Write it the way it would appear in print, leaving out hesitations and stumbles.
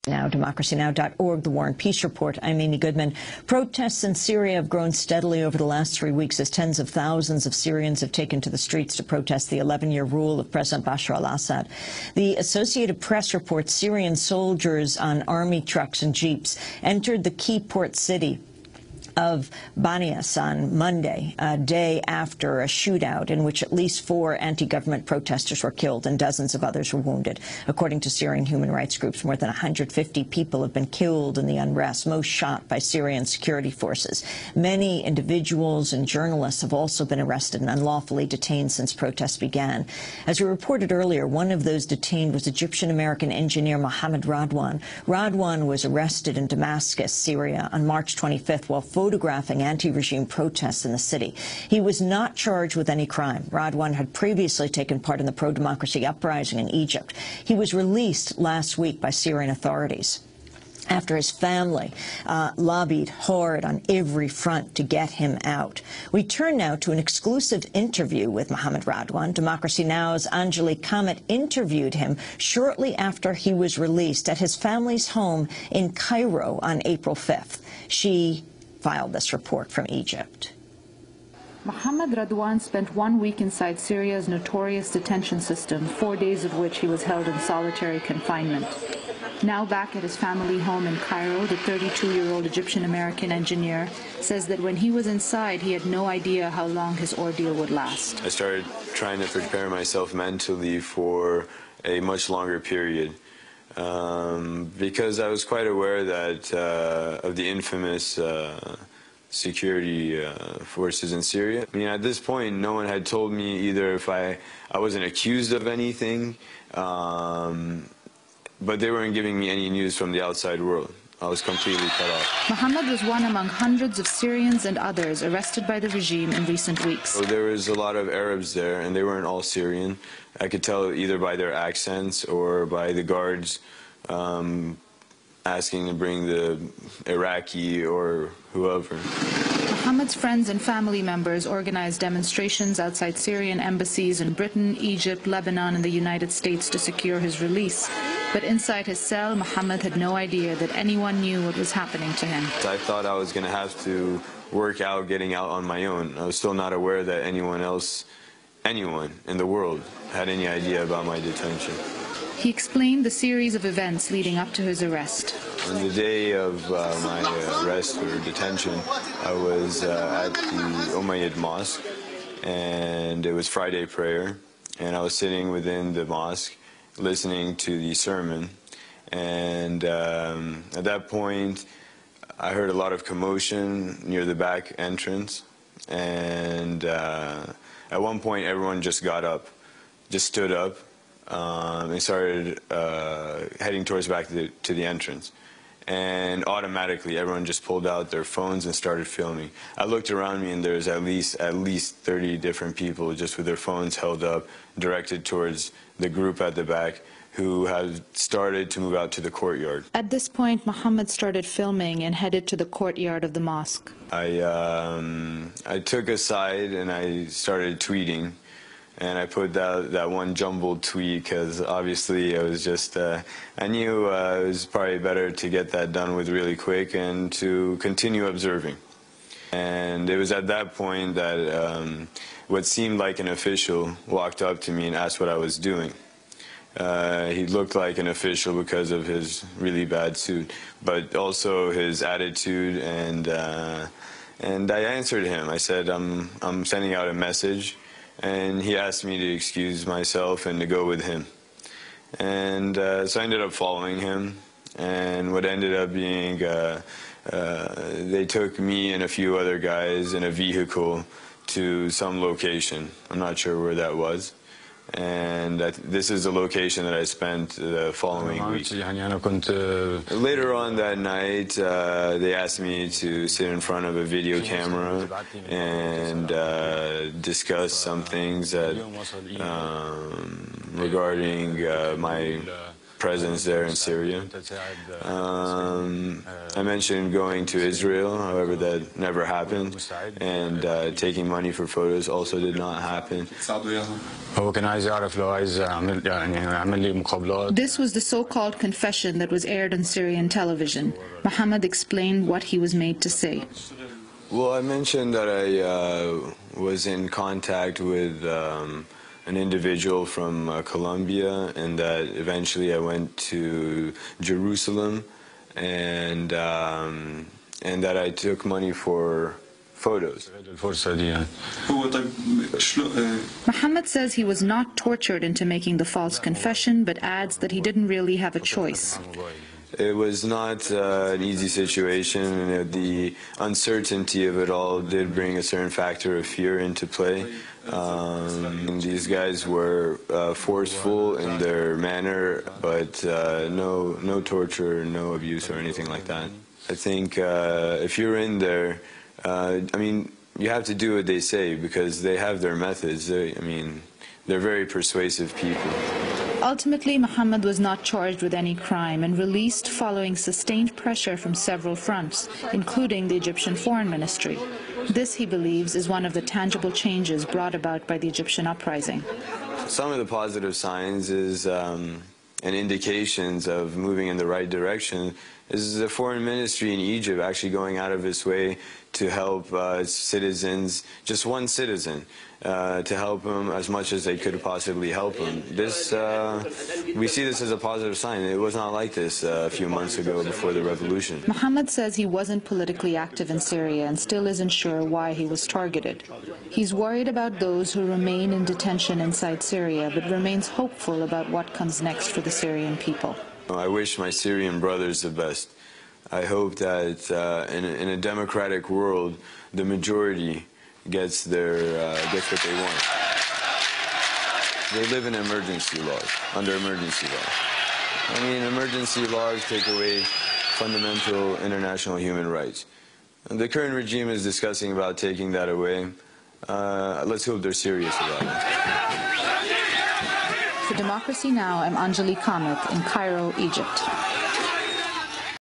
Now, democracynow.org, the War and Peace Report. I'm Amy Goodman. Protests in Syria have grown steadily over the last 3 weeks as tens of thousands of Syrians have taken to the streets to protest the 11-year rule of President Bashar al-Assad. The Associated Press reports Syrian soldiers on army trucks and jeeps entered the key port city of Banias on Monday, a day after a shootout in which at least 4 anti-government protesters were killed and dozens of others were wounded. According to Syrian human rights groups, more than 150 people have been killed in the unrest, most shot by Syrian security forces. Many individuals and journalists have also been arrested and unlawfully detained since protests began. As we reported earlier, one of those detained was Egyptian-American engineer محمد Rضوان. Rضوان was arrested in Damascus, Syria, on March 25th while photographing anti-regime protests in the city. He was not charged with any crime. Rضوان had previously taken part in the pro-democracy uprising in Egypt. He was released last week by Syrian authorities after his family lobbied hard on every front to get him out. We turn now to an exclusive interview with محمد Rضوان. Democracy Now!'s Anjali Kamat interviewed him shortly after he was released at his family's home in Cairo on April 5th. She filed this report from Egypt. محمد Rضوان spent 1 week inside Syria's notorious detention system, 4 days of which he was held in solitary confinement. Now back at his family home in Cairo, the 32-year-old Egyptian-American engineer says that when he was inside, he had no idea how long his ordeal would last. I started trying to prepare myself mentally for a much longer period. Because I was quite aware that of the infamous security forces in Syria. I mean, at this point, no one had told me either if I wasn't accused of anything, but they weren't giving me any news from the outside world. I was completely cut off. Muhammad was one among hundreds of Syrians and others arrested by the regime in recent weeks. So there was a lot of Arabs there, and they weren't all Syrian. I could tell either by their accents or by the guards asking to bring the Iraqi or whoever. Muhammad's friends and family members organized demonstrations outside Syrian embassies in Britain, Egypt, Lebanon, and the United States to secure his release. But inside his cell, Muhammad had no idea that anyone knew what was happening to him. I thought I was going to have to work out getting out on my own. I was still not aware that anyone in the world had any idea about my detention. He explained the series of events leading up to his arrest. On the day of my arrest or detention, I was at the Umayyad Mosque, and it was Friday prayer, and I was sitting within the mosque listening to the sermon, and at that point I heard a lot of commotion near the back entrance, and at one point everyone just got up, just stood up. They started heading towards back to the entrance, and automatically everyone just pulled out their phones and started filming. I looked around me, and there's at least 30 different people just with their phones held up, directed towards the group at the back, who had started to move out to the courtyard. At this point, Muhammad started filming and headed to the courtyard of the mosque. I took a side and I started tweeting. And I put that one jumbled tweet because obviously I was just, I knew it was probably better to get that done with really quick and to continue observing. And it was at that point that what seemed like an official walked up to me and asked what I was doing. He looked like an official because of his really bad suit, but also his attitude, and I answered him. I said, I'm sending out a message. And he asked me to excuse myself and to go with him. And so I ended up following him. And what ended up being, they took me and a few other guys in a vehicle to some location. I'm not sure where that was. And this is the location that I spent the following week. Later on that night, they asked me to sit in front of a video camera and discuss some things that regarding presence there in Syria. I mentioned going to Israel, however that never happened, and taking money for photos also did not happen. This was the so-called confession that was aired on Syrian television. Muhammad explained what he was made to say. Well, I mentioned that I was in contact with an individual from Colombia, and that eventually I went to Jerusalem, and that I took money for photos. Muhammad says he was not tortured into making the false confession, but adds that he didn't really have a choice. It was not an easy situation, and the uncertainty of it all did bring a certain factor of fear into play. These guys were forceful in their manner, but no torture, no abuse or anything like that. I think if you're in there, I mean, you have to do what they say because they have their methods. They're very persuasive people. Ultimately, Muhammad was not charged with any crime and released following sustained pressure from several fronts, including the Egyptian Foreign Ministry. This, he believes, is one of the tangible changes brought about by the Egyptian uprising. Some of the positive signs is and indications of moving in the right direction is the foreign ministry in Egypt actually going out of its way to help its citizens, just one citizen, to help him as much as they could possibly help him. This, we see this as a positive sign. It was not like this a few months ago before the revolution. Muhammad says he wasn't politically active in Syria and still isn't sure why he was targeted. He's worried about those who remain in detention inside Syria, but remains hopeful about what comes next for the Syrian people. I wish my Syrian brothers the best. I hope that in a democratic world, the majority gets what they want. They live in emergency laws, under emergency laws. I mean, emergency laws take away fundamental international human rights. And the current regime is discussing about taking that away. Let's hope they're serious about it. For Democracy Now!, I'm Anjali Kamek in Cairo, Egypt.